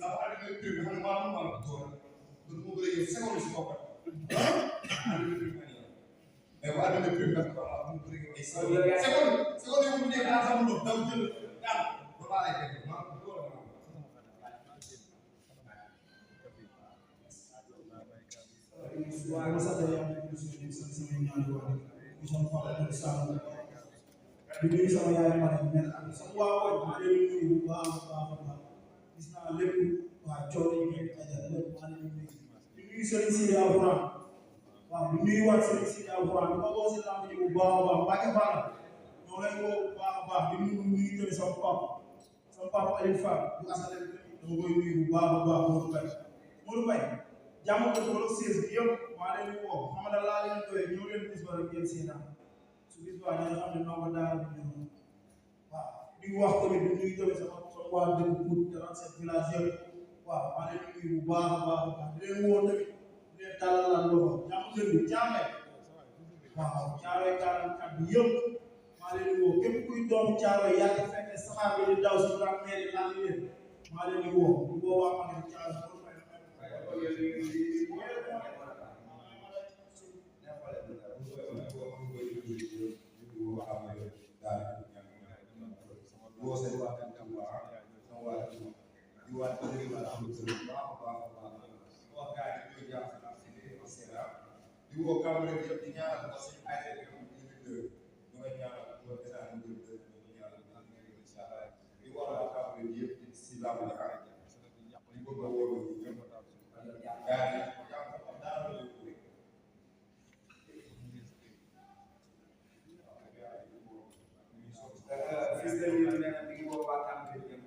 dafa ànd ak tur bi xam ne maa ngi mën a door donc moo bëri yow seconde si boppam ànd ak tur bi mais bu ànd ak tur bi nag mu bëri yow ay seconde yow mu nekk dans sa mënoo daw jël daal ba baa lay def maa ko door a waaye ma sant yàlla di nuyu sama ñaari waa di sama papa di sama di nuyu sama yaay ma ne ak sama waa waay maa leen di nuyu bu baax a baax gis naa lépp waa coono yi ngeen dajal lépp maa leen di nuyu di nuyu Serigne Sidi Alxuraan waaw di nuyu waat Serigne Sidi Alxuraan di ko woo si lamb ji bu baax a baax Mbacke Fall ñoo leen woo bu baax a baax di nuyu tamit sama papa Aliou Fall bu asale dama koy nuyu bu baax a baax Modou Mbaye jàmm ko wala siis bi yëpp maa leen di woo xam nga laa leen doyee ñëw leen bis ba rek ngeen seetaan su bis ba ñu xam ne noo ko daal di ñëw waaw di wax tamit di nuyu tamit sama waa dëkk Pout 37 village yëpp waaw maa leen di nuyu bu baax a baax a baax di leen woo tamit di leen tàllal loxo jàmm gën bi jaamee waaw caawee kàddu bi yëpp maa leen di woo képp kuy doomu caawee yaa ngi fekk saxaar bi di daw si grand mairie laa leen maa leen di woo di woo waa ma ne caawee Fiscal year, we go back and